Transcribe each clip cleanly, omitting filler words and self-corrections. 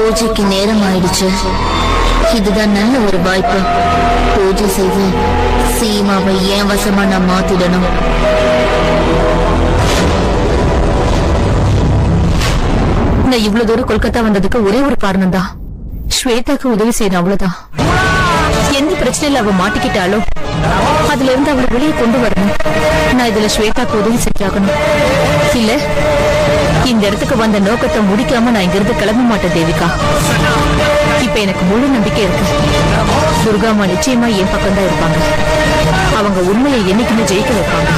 பூஜைக்கு நேரம் ஆயிடுச்சு. இதுதான் நல்ல ஒரு வாய்ப்பு. பூஜை செய்து சீமாவை என் வசமா நான் மாத்திடணும். நான் இவ்வளவு தூரம் கொல்கத்தா வந்ததுக்கு ஒரே ஒரு காரணம் தான், ஸ்வேதாக்கு உதவி செய்யணும், அவ்வளவுதான். எந்த பிரச்சனையில அவ மாட்டிக்கிட்டாலோ அதுல இருந்து அவளை வெளியே கொண்டு வரணும். நான் இதுல ஸ்வேதாக்கு உதவி செஞ்சாகணும். இல்ல இந்த இடத்துக்கு வந்த நோக்கத்தை முடிக்காம நான் இங்க இருந்து கிளம்ப மாட்டேன் தேவிகா. இப்ப எனக்கு முழு நம்பிக்கை இருக்கு. துர்காமா நிச்சயமா என் பக்கம் தான் இருப்பாங்க. அவங்க உண்மையை என்னைக்குமே ஜெயிக்க வைப்பாங்க.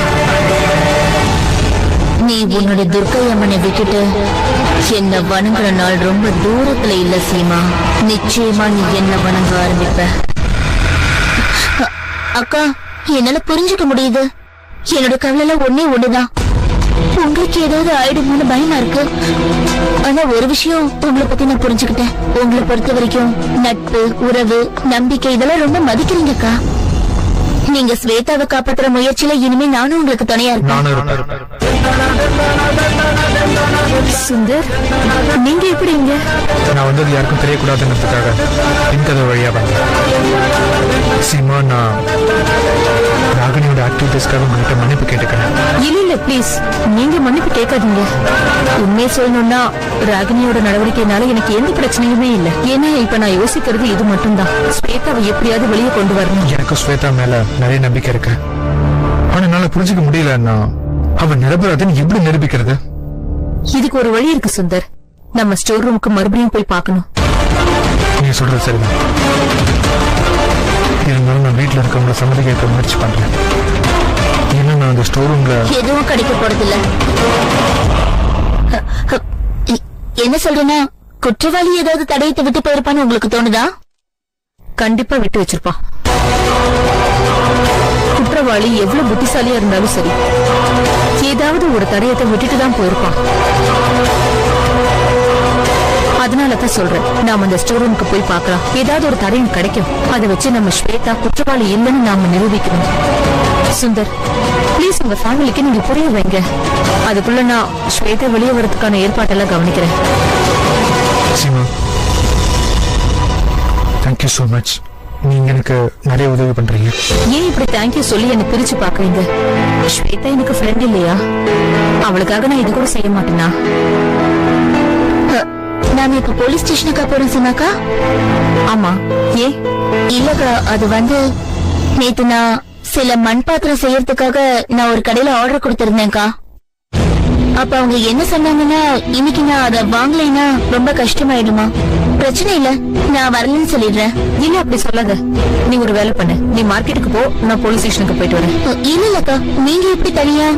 நீ உன்னுடைய துர்கை அம்மனை விட்டுட்டு என்ன வணங்குற நாள் ரொம்ப தூரத்துல இல்ல சீமா. நிச்சயமா நீ என்ன வணங்க ஆரம்பிப்ப. அக்கா, என்னால புரிஞ்சுக்க முடியுது. என்னோட கவலை ஒன்னே ஒண்ணுதான், உங்களுக்கு ஏதாவது ஆயிடுமோன்னு பயமா இருக்கு. ஆனா ஒரு விஷயம் உங்களை பத்தி நான் புரிஞ்சுக்கிட்டேன். உங்களை பொறுத்த வரைக்கும் நட்பு, உறவு, நம்பிக்கை இதெல்லாம் ரொம்ப மதிக்கிறீங்கக்கா. நீங்க ஸ்வேதாவை காப்பாத்துற முயற்சியில இனிமே நானும் உங்களுக்கு துணையா இருக்கேன். சுந்தர், நீங்க எப்படி இங்க? நான் வந்தது யாருக்கும் தெரியக்கூடாதுன்றதுக்காக பின்கதை வழியா வந்தேன். சீமா, நான் ராகினியோட ஆக்டிவிட்டிஸ்க்காக உங்ககிட்ட மன்னிப்பு கேட்டுக்கிறேன். இல்ல பிளீஸ், நீங்க மன்னிப்பு கேட்காதீங்க. உண்மையை சொல்லணும்னா ராகினியோட நடவடிக்கைனால எனக்கு எந்த பிரச்சனையுமே இல்ல. ஏன்னா இப்ப நான் யோசிக்கிறது இது மட்டும்தான், ஸ்வேதாவை எப்படியாவது வெளியே கொண்டு வரணும். எனக்கு ஸ்வேதா மேல நிறைய நம்பிக்கை இருக்கு. ஆனா என்னால புரிஞ்சுக்க முடியலன்னா அவன் நிரபராதின்னு எப்படி நிரூபிக்கிறது? இதுக்கு ஒரு வழி இருக்கு சுந்தர். நம்ம ஸ்டோர் ரூமுக்கு மறுபடியும் போய் பார்க்கணும். நீ சொல்றது சரிதான். இருந்தாலும் நான் வீட்டுல இருக்கவங்கள சம்மதிக்க முயற்சி பண்றேன். ஏன்னா நான் அந்த ஸ்டோர் ரூம்ல எதுவும் கிடைக்க போறதில்ல. என்ன சொல்றேன்னா, குற்றவாளி ஏதாவது தடயத்தை விட்டு போயிருப்பான்னு உங்களுக்கு தோணுதா? கண்டிப்பா விட்டு வச்சிருப்பான். குற்றவாளி எவ்வளவு புத்திசாலியா இருந்தாலும் சரி, ஏதாவது ஒரு தடயத்தை விட்டுட்டு தான் போயிருப்பான். அதனாலதான் சொல்றேன், நாம அந்த ஸ்டோர் ரூமுக்கு போய் பார்க்கலாம். ஏதாவது ஒரு தடயம் கிடைக்கும். அதை வச்சு நம்ம ஸ்வேதா குற்றவாளி இல்லைன்னு நாம நிரூபிக்கணும். சுந்தர், பிளீஸ் உங்க ஃபேமிலிக்கு நீங்க புரிய வைங்க. அதுக்குள்ள நான் ஸ்வேதா வெளியே வரதுக்கான ஏற்பாட்டெல்லாம் கவனிக்கிறேன். Thank you so much. நீங்க எனக்கு நிறைய உதவி பண்றீங்க. ஏன் இப்படி தேங்க்யூ சொல்லி என்ன பிரிச்சு பாக்குறீங்க? ஸ்வேதா எனக்கு ஃப்ரெண்ட் இல்லையா? அவளுக்காக நான் இது கூட செய்ய மாட்டேனா? நாம இப்ப போலீஸ் ஸ்டேஷனுக்கா போறோம் சொன்னாக்கா? ஆமா. ஏ இல்லக்கா, அது வந்து நேத்து நான் சில மண் பாத்திரம் செய்யறதுக்காக நான் ஒரு கடையில ஆர்டர் கொடுத்திருந்தேன்க்கா. அப்ப அவங்க என்ன சொன்னாங்கன்னா, இன்னைக்கு நான் அதை வாங்கலைன்னா ரொம்ப கஷ்டமாயிடுமா. பிரச்சனை இல்ல, நான் வரலன்னு சொல்லிடுறேன். இல்ல அப்படி சொல்லாத. நீ ஒரு வேலை பண்ணு, நீ மார்க்கெட்டுக்கு போ, நான் போலீஸ் ஸ்டேஷனுக்கு போயிட்டு வரேன். இல்லக்கா, நீங்க எப்படி தனியா?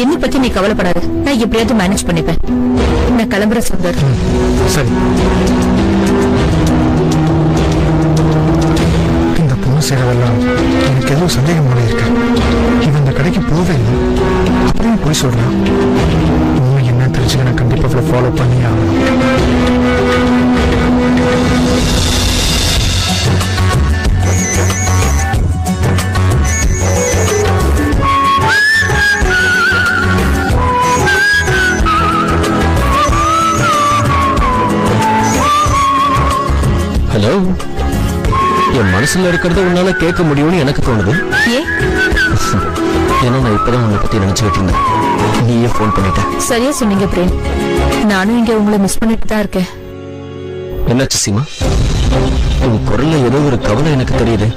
என்ன பத்தி நீ கவலைப்படாத, நான் எப்படியாவது மேனேஜ் பண்ணிப்பேன். நான் கிளம்புறேன் சுந்தர். சரி. இந்த பொண்ணு செய்யறதெல்லாம் எனக்கு எதுவும் சந்தேகம் போல இருக்கு. இவன் இந்த கடைக்கு போவே இல்லை, அப்படியே போய் சொல்றான். உண்மை என்ன தெரிஞ்சுக்க நான் கண்டிப்பா ஃபாலோ பண்ணி ஆகணும். ஹலோ, என் மனசுல இருக்கிறத உன்னால கேட்க முடியும்னு எனக்கு தோணுது. ஏன்னா நான் இப்பதான் உன்னை பத்தி நினைச்சுக்கிட்டு இருந்தேன். நீயே போன் பண்ணிட்ட. சரியா சொன்னீங்க பிரேம். நானும் இங்க உங்களை மிஸ் பண்ணிட்டு தான் இருக்கேன். என்னாச்சு சீமா? உன் குரல்ல ஏதோ ஒரு கவலை எனக்கு தெரியுது.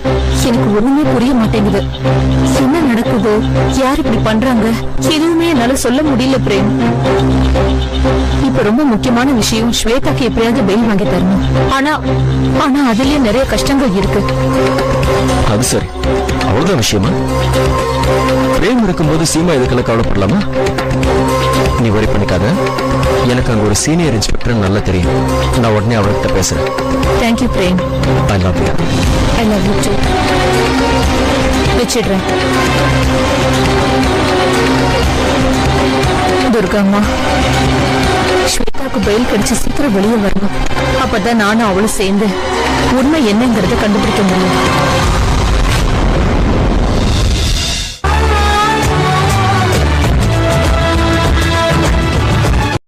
எனக்கு ஒண்ணுமே புரிய மாட்டேங்குது. என்ன நடக்குது, யார் இப்படி பண்றாங்க, எதுவுமே என்னால சொல்ல முடியல பிரேம். இப்ப ரொம்ப முக்கியமான விஷயம், ஸ்வேதாக்கு எப்படியாவது பெயில் வாங்கி தரணும். ஆனா அதுலயே நிறைய கஷ்டங்கள் இருக்கு. அது சரி, அவ்வளவுதான் விஷயமா? பிரேம் இருக்கும்போது சீமா இதுக்கெல்லாம் கவலைப்படலாமா? நீ வரி பண்ணிக்காத. எனக்கு அங்க ஒரு சீனியர் இன்ஸ்பெக்டர் நல்லா தெரியும். நான் உடனே அவர்கிட்ட பேசுறேன். Thank you Prem. I love you. I love you too. வச்சிடுறேன். துர்காம்மா, ஸ்வேதாக்கு பெயில் கிடைச்சு சீக்கிரம் வெளியே வரணும். அப்பதான் நானும் அவளும் சேர்ந்து உண்மை என்னங்கறத கண்டுபிடிக்க முடியும்.